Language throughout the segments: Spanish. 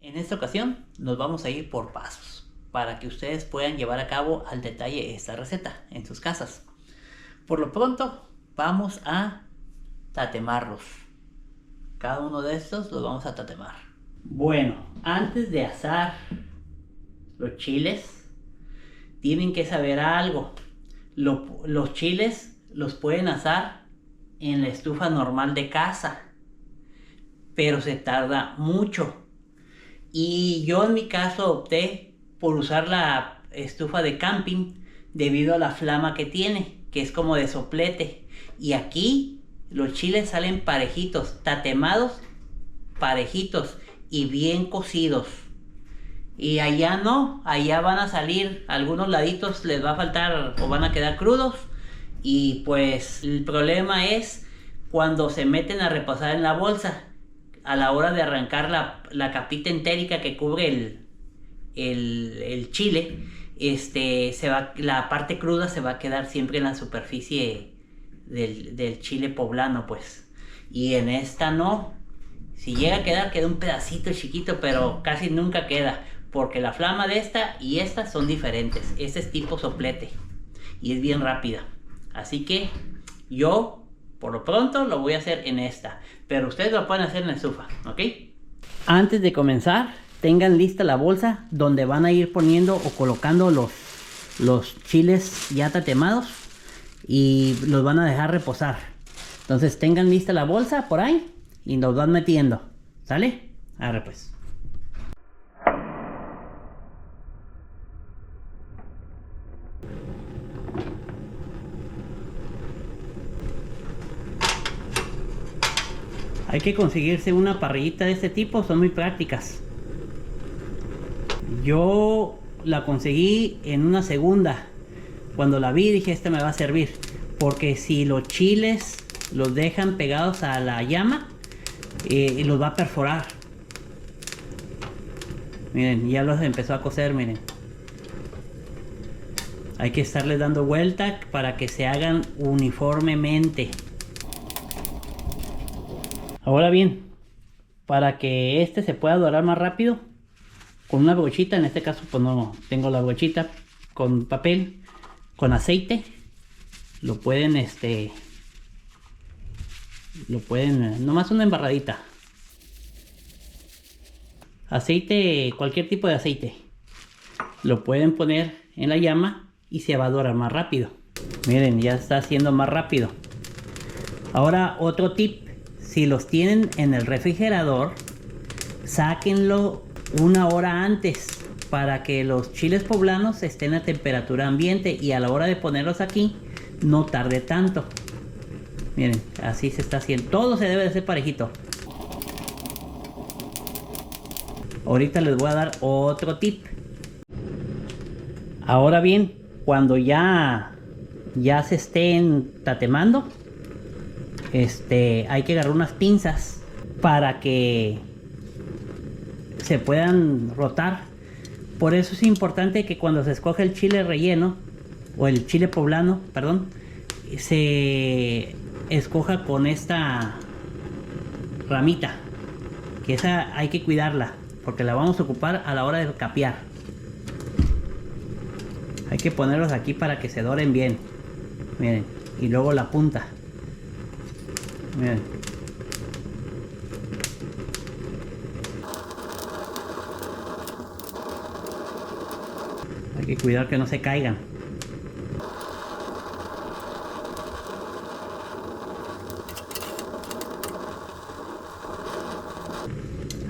En esta ocasión nos vamos a ir por pasos para que ustedes puedan llevar a cabo al detalle esta receta en sus casas. Por lo pronto vamos a tatemarlos. Cada uno de estos los vamos a tatemar. Bueno, antes de asar los chiles tienen que saber algo. Los chiles los pueden asar en la estufa normal de casa, pero se tarda mucho. Y yo en mi caso opté por usar la estufa de camping debido a la flama que tiene, que es como de soplete. Y aquí los chiles salen parejitos, tatemados, parejitos y bien cocidos. Y allá no, allá van a salir algunos laditos, les va a faltar o van a quedar crudos. Y pues el problema es cuando se meten a reposar en la bolsa. A la hora de arrancar la capita entérica que cubre el chile, la parte cruda se va a quedar siempre en la superficie del chile poblano, pues. Y en esta no. Si llega a quedar, queda un pedacito chiquito, pero casi nunca queda, porque la flama de esta y esta son diferentes. Este es tipo soplete y es bien rápida. Así que yo por lo pronto lo voy a hacer en esta, pero ustedes lo pueden hacer en la estufa, ¿ok? Antes de comenzar, tengan lista la bolsa donde van a ir poniendo o colocando los chiles ya tatemados y los van a dejar reposar. Entonces tengan lista la bolsa por ahí y los van metiendo, ¿sale? Ahora pues. Hay que conseguirse una parrillita de este tipo, son muy prácticas. Yo la conseguí en una segunda. Cuando la vi dije, esta me va a servir. Porque si los chiles los dejan pegados a la llama, los va a perforar. Miren, ya los empezó a cocer, miren. Hay que estarles dando vuelta para que se hagan uniformemente. Ahora bien, para que este se pueda dorar más rápido, con una brochita, en este caso pues no tengo la brochita, con papel, con aceite, lo pueden nomás una embarradita. Aceite, cualquier tipo de aceite, lo pueden poner en la llama y se va a dorar más rápido. Miren, ya está haciendo más rápido. Ahora otro tip. Si los tienen en el refrigerador, sáquenlo una hora antes para que los chiles poblanos estén a temperatura ambiente y a la hora de ponerlos aquí no tarde tanto. Miren, así se está haciendo. Todo se debe de hacer parejito. Ahorita les voy a dar otro tip. Ahora bien, cuando ya se estén tatemando, hay que agarrar unas pinzas para que se puedan rotar. Por eso es importante que cuando se escoge el chile relleno o el chile poblano, perdón, se escoja con esta ramita, que esa hay que cuidarla porque la vamos a ocupar a la hora de capear. Hay que ponerlos aquí para que se doren bien. Miren, y luego la punta. Miren. Hay que cuidar que no se caigan.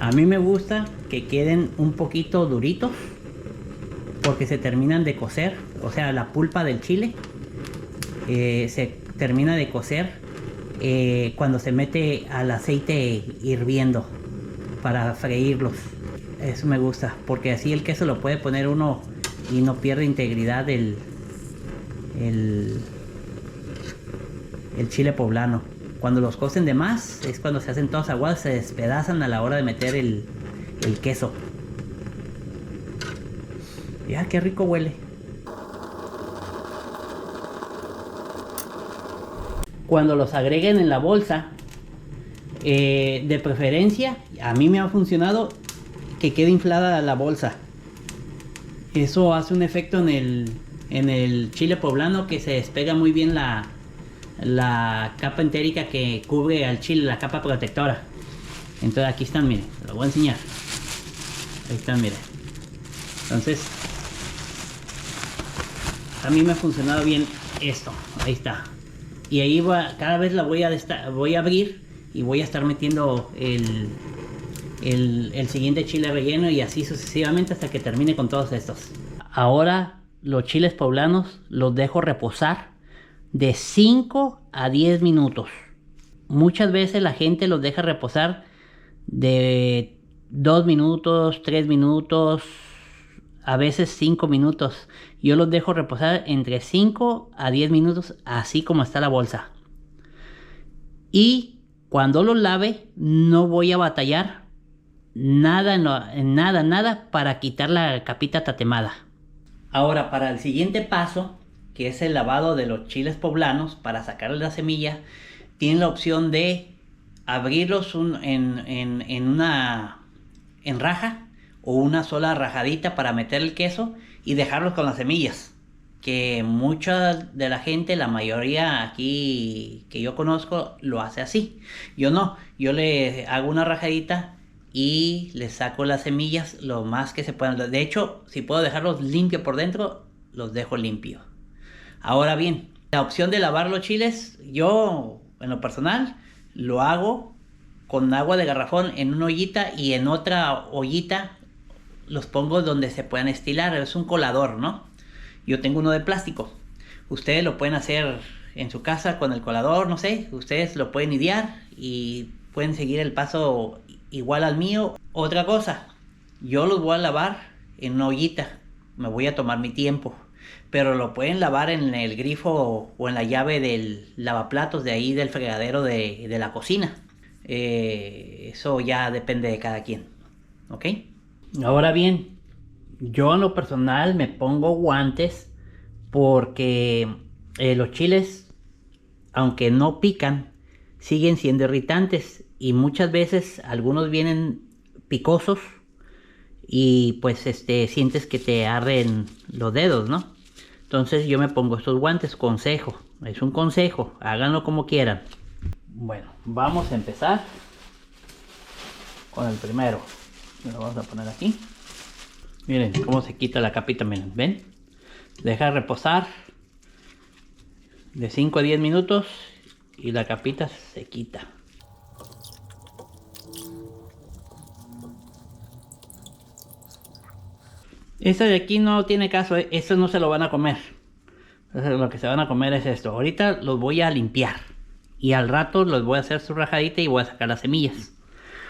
A mí me gusta que queden un poquito duritos porque se terminan de cocer, o sea, la pulpa del chile se termina de cocer cuando se mete al aceite hirviendo para freírlos. Eso me gusta porque así el queso lo puede poner uno y no pierde integridad el chile poblano. Cuando los cocen de más es cuando se hacen todos aguados, se despedazan a la hora de meter el queso. Ya, qué rico huele. Cuando los agreguen en la bolsa, de preferencia, a mí me ha funcionado que quede inflada la bolsa. Eso hace un efecto en el chile poblano, que se despega muy bien la capa entérica que cubre al chile, la capa protectora. Entonces aquí están, miren, lo voy a enseñar. Ahí están, miren. Entonces, a mí me ha funcionado bien esto. Ahí está. Y ahí cada vez la voy a abrir y voy a estar metiendo el siguiente chile relleno, y así sucesivamente hasta que termine con todos estos. Ahora los chiles poblanos los dejo reposar de 5 a 10 minutos. Muchas veces la gente los deja reposar de 2 minutos, 3 minutos, a veces 5 minutos. Yo los dejo reposar entre 5 a 10 minutos, así como está la bolsa. Y cuando los lave, no voy a batallar nada para quitar la capita tatemada. Ahora, para el siguiente paso, que es el lavado de los chiles poblanos, para sacarle la semilla, tienen la opción de abrirlos en raja, o una sola rajadita para meter el queso y dejarlos con las semillas. Que mucha de la gente, la mayoría aquí que yo conozco, lo hace así. Yo no, yo le hago una rajadita y le saco las semillas lo más que se puedan. De hecho, si puedo dejarlos limpios por dentro, los dejo limpios. Ahora bien, la opción de lavar los chiles, yo en lo personal lo hago con agua de garrafón en una ollita, y en otra ollita los pongo donde se puedan estilar. Es un colador, ¿no? Yo tengo uno de plástico. Ustedes lo pueden hacer en su casa con el colador, no sé. Ustedes lo pueden idear y pueden seguir el paso igual al mío. Otra cosa, yo los voy a lavar en una ollita. Me voy a tomar mi tiempo. Pero lo pueden lavar en el grifo o en la llave del lavaplatos de ahí del fregadero de la cocina. Eso ya depende de cada quien. ¿Ok? Ahora bien, yo en lo personal me pongo guantes porque los chiles, aunque no pican, siguen siendo irritantes, y muchas veces algunos vienen picosos y pues sientes que te arden los dedos, ¿no? Entonces yo me pongo estos guantes. Consejo, es un consejo, háganlo como quieran. Bueno, vamos a empezar con el primero. Lo vamos a poner aquí. Miren cómo se quita la capita, miren, ¿ven? Deja reposar de 5 a 10 minutos y la capita se quita. Esto de aquí no tiene caso, esto no se lo van a comer. Entonces, lo que se van a comer es esto. Ahorita los voy a limpiar y al rato los voy a hacer su rajadita y voy a sacar las semillas.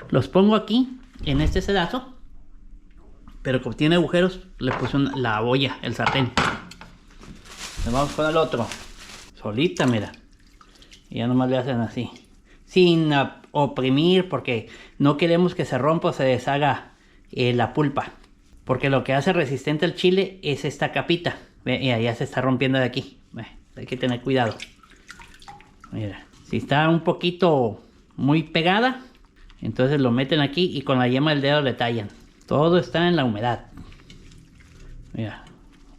Los pongo aquí en este sedazo, pero como tiene agujeros, le puse la olla, el sartén. Nos vamos con el otro. Solita, mira. Y ya nomás le hacen así, sin oprimir, porque no queremos que se rompa o se deshaga la pulpa. Porque lo que hace resistente el chile es esta capita. Ve, ya se está rompiendo de aquí. Ve, hay que tener cuidado. Mira, si está un poquito muy pegada, entonces lo meten aquí y con la yema del dedo le tallan. Todo está en la humedad. Mira,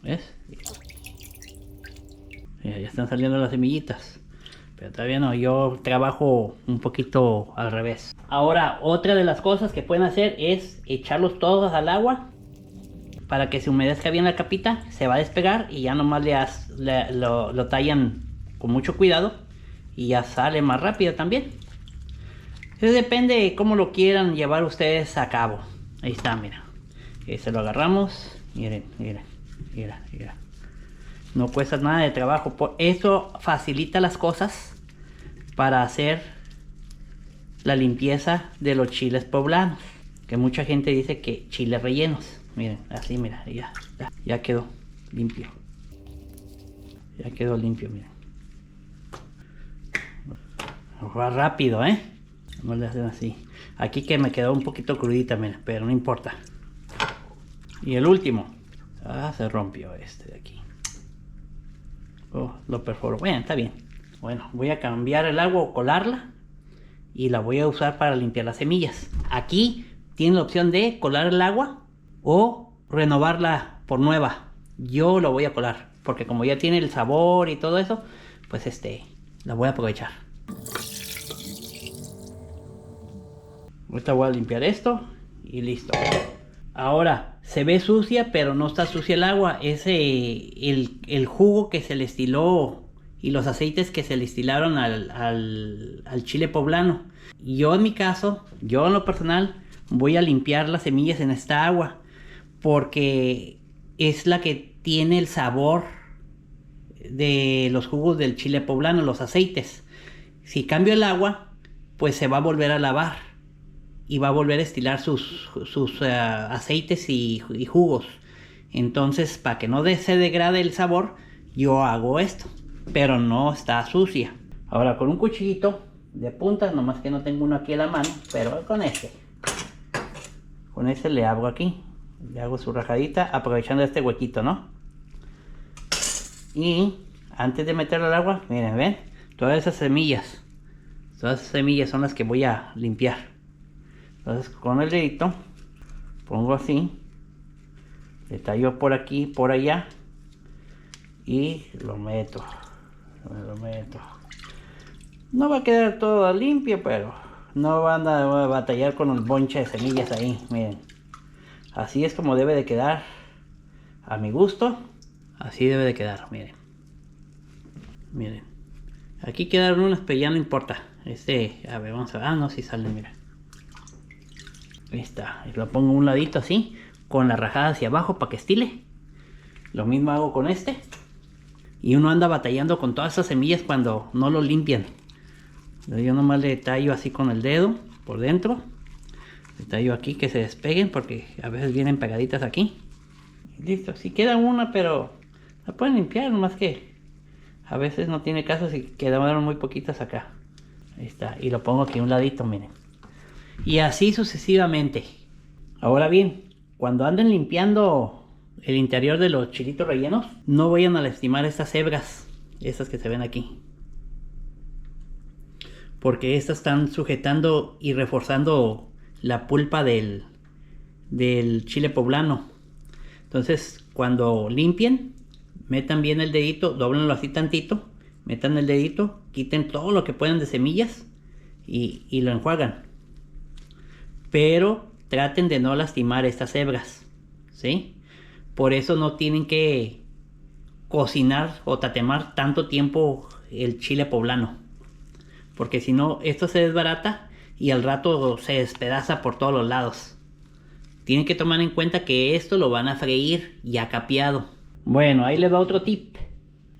¿ves? Mira, ya están saliendo las semillitas. Pero todavía no, yo trabajo un poquito al revés. Ahora, otra de las cosas que pueden hacer es echarlos todos al agua para que se humedezca bien la capita. Se va a despegar y ya nomás lo tallan con mucho cuidado y ya sale más rápido también. Eso depende de cómo lo quieran llevar ustedes a cabo. Ahí está, mira. Se lo agarramos. Miren, mira. No cuesta nada de trabajo. Eso facilita las cosas para hacer la limpieza de los chiles poblanos. Que mucha gente dice que chiles rellenos. Miren, así, mira, ya quedó limpio. Ya quedó limpio, miren. Va rápido, no le hacen así. Aquí que me quedó un poquito crudita, miren, pero no importa. Y el último. Se rompió este de aquí. Lo perforo. Bueno, está bien. Bueno, voy a cambiar el agua o colarla y la voy a usar para limpiar las semillas. Aquí tienen la opción de colar el agua o renovarla por nueva. Yo lo voy a colar porque como ya tiene el sabor y todo eso, pues la voy a aprovechar. Ahorita voy a limpiar esto y listo. Ahora se ve sucia, pero no está sucia el agua. Es el jugo que se le estiló y los aceites que se le estilaron al chile poblano. Yo en mi caso, yo en lo personal, voy a limpiar las semillas en esta agua porque es la que tiene el sabor de los jugos del chile poblano, los aceites. Si cambio el agua, pues se va a volver a lavar y va a volver a estilar sus aceites y jugos. Entonces, para que no se degrade el sabor, yo hago esto, pero no está sucia. Ahora con un cuchillito de punta, nomás que no tengo uno aquí a la mano, pero con este le hago aquí, le hago su rajadita aprovechando este huequito, ¿no? Y antes de meterlo al agua, miren, ven, todas esas semillas son las que voy a limpiar. Entonces con el dedito pongo así, le tallo por aquí, por allá y lo meto. No va a quedar todo limpio, pero no van a batallar con el bonche de semillas ahí. Miren, así es como debe de quedar a mi gusto. Así debe de quedar, miren. Aquí quedaron unas, pero ya no importa. A ver, vamos a ver. Ah, no, si sale, mira. Ahí está. Lo pongo a un ladito así, con la rajada hacia abajo para que estile. Lo mismo hago con este. Y uno anda batallando con todas esas semillas cuando no lo limpian. Yo nomás le tallo así con el dedo por dentro. Le tallo aquí que se despeguen porque a veces vienen pegaditas aquí. Y listo. Si queda una, pero la pueden limpiar, nomás que a veces no tiene caso si quedaron muy poquitas acá. Ahí está. Y lo pongo aquí a un ladito, miren. Y así sucesivamente. Ahora bien, cuando anden limpiando el interior de los chilitos rellenos, no vayan a lastimar estas hebras, estas que se ven aquí, porque estas están sujetando y reforzando la pulpa del chile poblano. Entonces cuando limpien, metan bien el dedito, doblenlo así tantito, metan el dedito, quiten todo lo que puedan de semillas y lo enjuagan. Pero traten de no lastimar estas hebras, ¿sí? Por eso no tienen que cocinar o tatemar tanto tiempo el chile poblano, porque si no, esto se desbarata y al rato se despedaza por todos los lados. Tienen que tomar en cuenta que esto lo van a freír ya capeado. Bueno, ahí les va otro tip.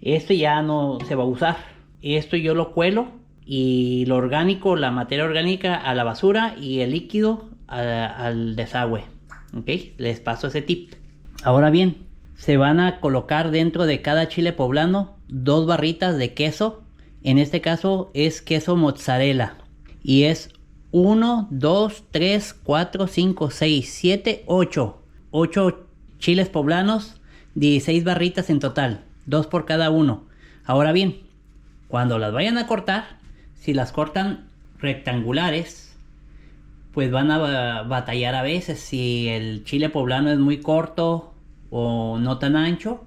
Esto ya no se va a usar. Esto yo lo cuelo y lo orgánico, la materia orgánica a la basura y el líquido al desagüe. ¿Ok? Les paso ese tip. Ahora bien, se van a colocar dentro de cada chile poblano 2 barritas de queso. En este caso es queso mozzarella. Y es 1, 2, 3, 4, 5, 6, 7, 8. 8 chiles poblanos, 16 barritas en total. 2 por cada uno. Ahora bien, cuando las vayan a cortar, si las cortan rectangulares, pues van a batallar a veces. Si el chile poblano es muy corto o no tan ancho,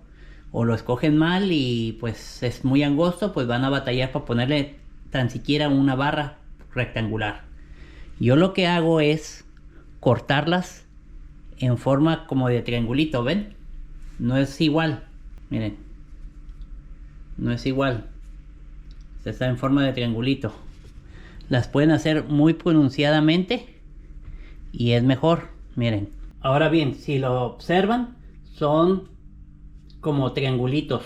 o lo escogen mal y pues es muy angosto, pues van a batallar para ponerle tan siquiera una barra rectangular. Yo lo que hago es cortarlas en forma como de triangulito, ¿ven? No es igual, miren, no es igual. Está en forma de triangulito. Las pueden hacer muy pronunciadamente y es mejor, miren. Ahora bien, si lo observan, son como triangulitos,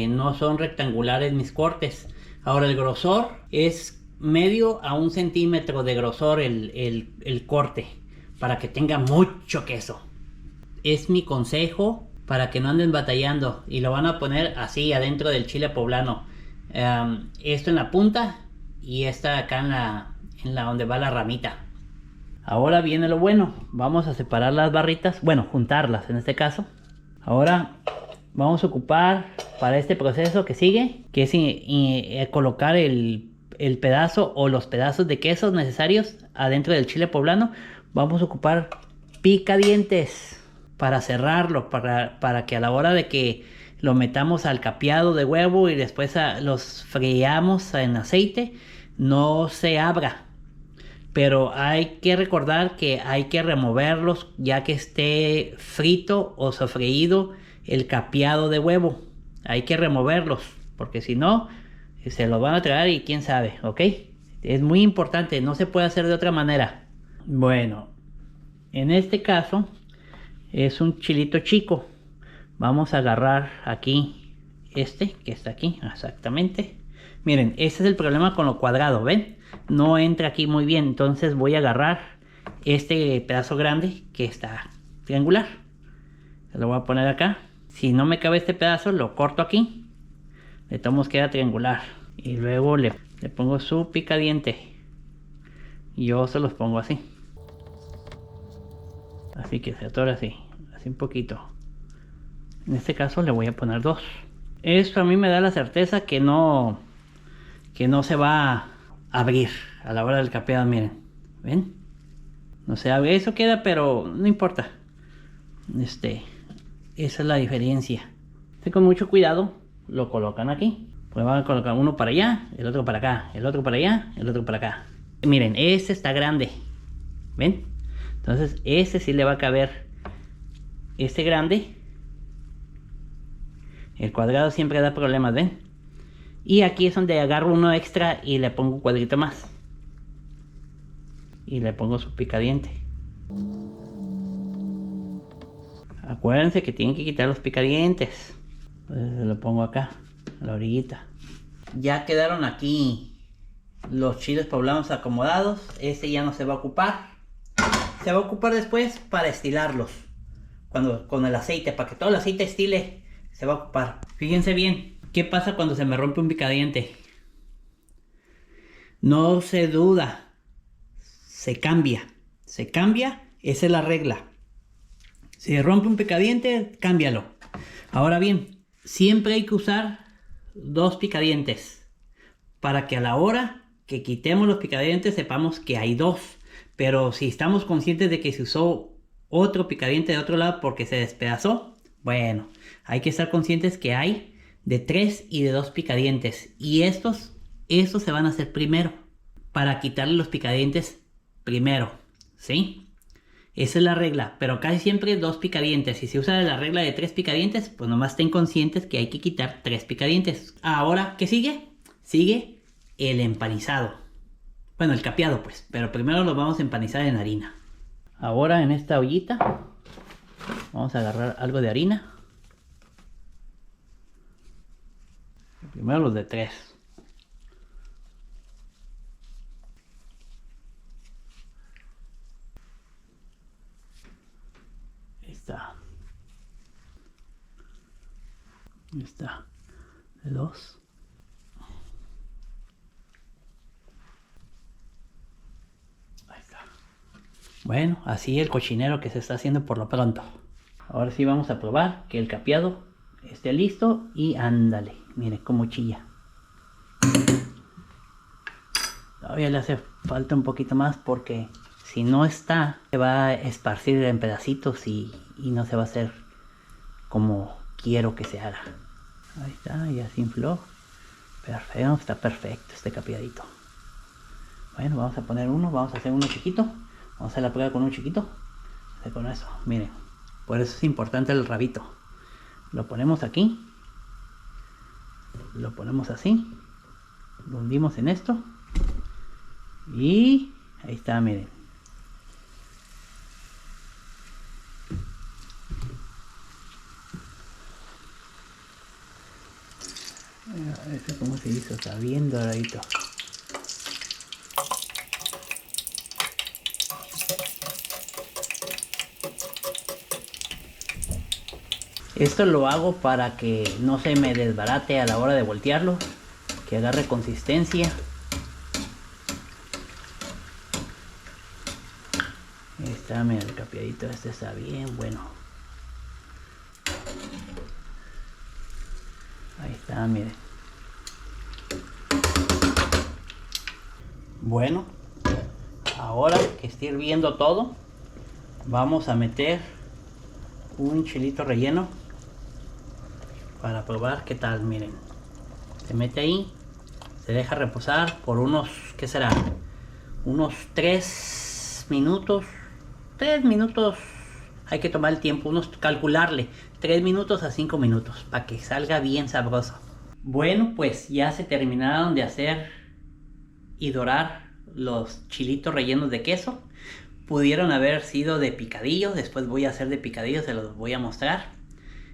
no son rectangulares mis cortes. Ahora el grosor es medio a 1 centímetro de grosor el corte, para que tenga mucho queso. Es mi consejo para que no anden batallando, y lo van a poner así adentro del chile poblano. Esto en la punta y esta acá en la donde va la ramita. Ahora viene lo bueno. Vamos a separar las barritas, bueno, juntarlas en este caso. Ahora vamos a ocupar para este proceso que sigue, que es colocar el pedazo o los pedazos de quesos necesarios adentro del chile poblano. vamos a ocupar picadientes para cerrarlo, para que a la hora de que lo metamos al capeado de huevo y después los freamos en aceite, no se abra. Pero hay que recordar que hay que removerlos ya que esté frito o sofreído el capeado de huevo. Hay que removerlos porque si no se los van a tragar y quién sabe, ¿ok? Es muy importante, no se puede hacer de otra manera. Bueno, en este caso es un chilito chico. Vamos a agarrar aquí este que está aquí, exactamente. Miren, ese es el problema con lo cuadrado, ¿ven? No entra aquí muy bien, entonces voy a agarrar este pedazo grande que está triangular. Lo voy a poner acá. Si no me cabe este pedazo, lo corto aquí. Le tomo queda triangular. Y luego le pongo su picadiente. Yo se los pongo así. Así que se atora así un poquito. En este caso le voy a poner 2. Esto a mí me da la certeza que no se va a abrir a la hora del capeado. Miren, ven, no se abre, eso queda, pero no importa. Esa es la diferencia. Con mucho cuidado lo colocan aquí. Pues van a colocar uno para allá, el otro para acá, el otro para allá, el otro para acá. Miren, este está grande, ven. Entonces este sí le va a caber este grande. El cuadrado siempre da problemas, ven. Y aquí es donde agarro uno extra y le pongo un cuadrito más. Y le pongo su picadiente. Acuérdense que tienen que quitar los picadientes. Entonces lo pongo acá, a la orillita. Ya quedaron aquí los chiles poblanos acomodados. Este ya no se va a ocupar. Se va a ocupar después para estilarlos. Con el aceite, para que todo el aceite estile, se va a ocupar. Fíjense bien. ¿Qué pasa cuando se me rompe un picadiente? No se duda. Se cambia. Se cambia. Esa es la regla. Si rompe un picadiente, cámbialo. Ahora bien, siempre hay que usar 2 picadientes. Para que a la hora que quitemos los picadientes sepamos que hay 2. Pero si estamos conscientes de que se usó otro picadiente de otro lado porque se despedazó, bueno, hay que estar conscientes que hay de 3 y de 2 picadientes. Y estos se van a hacer primero. Para quitarle los picadientes primero. ¿Sí? Esa es la regla. Pero casi siempre 2 picadientes. Si se usa la regla de 3 picadientes, pues nomás estén conscientes que hay que quitar 3 picadientes. Ahora, ¿qué sigue? Sigue el empanizado. Bueno, el capeado pues. Pero primero lo vamos a empanizar en harina. Ahora en esta ollita vamos a agarrar algo de harina. Primero los de 3. Ahí está. Ahí está. De 2. Ahí está. Bueno, así el cochinero que se está haciendo por lo pronto. Ahora sí vamos a probar que el capeado esté listo y ándale. Mire cómo chilla. Todavía le hace falta un poquito más porque si no está, se va a esparcir en pedacitos y no se va a hacer como quiero que se haga. Ahí está, ya se infló. Perfecto, está perfecto este capeadito. Bueno, vamos a poner uno, vamos a hacer uno chiquito. Vamos a hacer la prueba con un chiquito. Con eso, miren. Por eso es importante el rabito. Lo ponemos aquí. Lo ponemos así. Lo hundimos en esto. Y ahí está, miren. Eso como se hizo, está bien doradito. Esto lo hago para que no se me desbarate a la hora de voltearlo, que agarre consistencia. Ahí está, mira el capeadito, este está bien bueno. Ahí está, miren. Bueno, ahora que esté hirviendo todo, vamos a meter un chilito relleno para probar qué tal. Miren, se mete ahí, se deja reposar por unos, ¿qué será? Unos 3 minutos. 3 minutos, hay que tomar el tiempo, calcularle 3 minutos a 5 minutos para que salga bien sabroso. Bueno, pues ya se terminaron de hacer y dorar los chilitos rellenos de queso. Pudieron haber sido de picadillo, después voy a hacer de picadillo, se los voy a mostrar.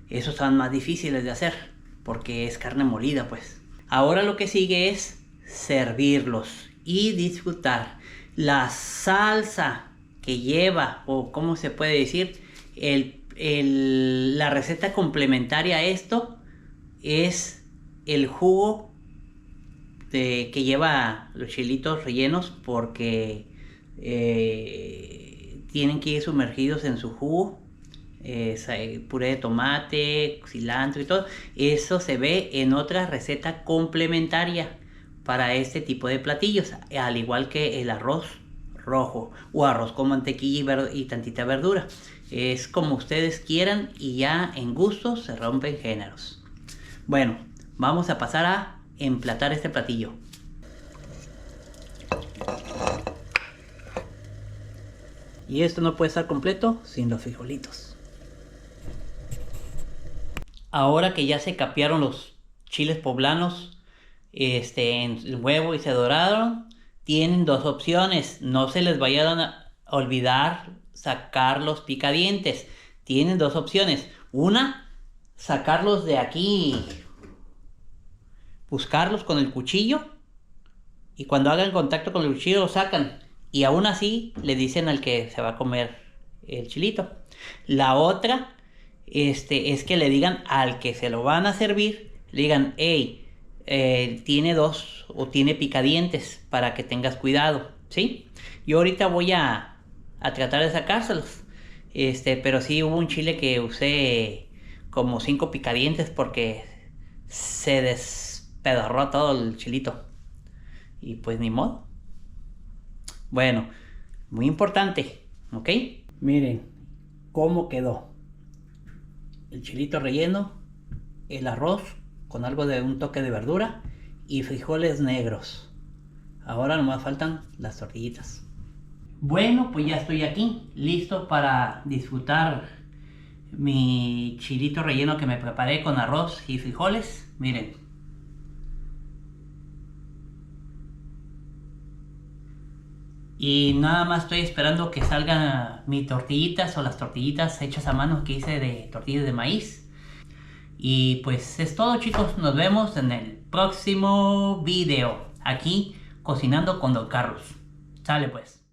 Esos son más difíciles de hacer porque es carne molida, pues. Ahora lo que sigue es servirlos y disfrutar. La salsa que lleva, o cómo se puede decir, la receta complementaria a esto es el jugo que lleva los chilitos rellenos, porque tienen que ir sumergidos en su jugo. Puré de tomate, cilantro y todo. Eso se ve en otra receta complementaria para este tipo de platillos, al igual que el arroz rojo o arroz con mantequilla y tantita verdura. Es como ustedes quieran y ya en gustos se rompen géneros. Bueno, vamos a pasar a emplatar este platillo. Y esto no puede estar completo sin los frijolitos. Ahora que ya se capearon los chiles poblanos en el huevo y se doraron, tienen dos opciones. No se les vayan a olvidar sacar los picadientes. Tienen dos opciones. Una, sacarlos de aquí, buscarlos con el cuchillo, y cuando hagan contacto con el cuchillo lo sacan, y aún así le dicen al que se va a comer el chilito. La otra es que le digan al que se lo van a servir, le digan: hey, tiene dos o tiene picadientes, para que tengas cuidado, ¿sí? Yo ahorita voy a tratar de sacárselos, pero sí hubo un chile que usé como 5 picadientes porque se despedorró todo el chilito, y pues ni modo. Bueno, muy importante, ¿ok? Miren cómo quedó el chilito relleno, el arroz con algo de un toque de verdura y frijoles negros. Ahora nomás faltan las tortillitas. Bueno, pues ya estoy aquí, listo para disfrutar mi chilito relleno que me preparé con arroz y frijoles. Miren. Y nada más estoy esperando que salgan mis tortillitas, o las tortillitas hechas a mano que hice de tortillas de maíz. Y pues es todo, chicos. Nos vemos en el próximo video aquí cocinando con Don Carlos. Sale pues.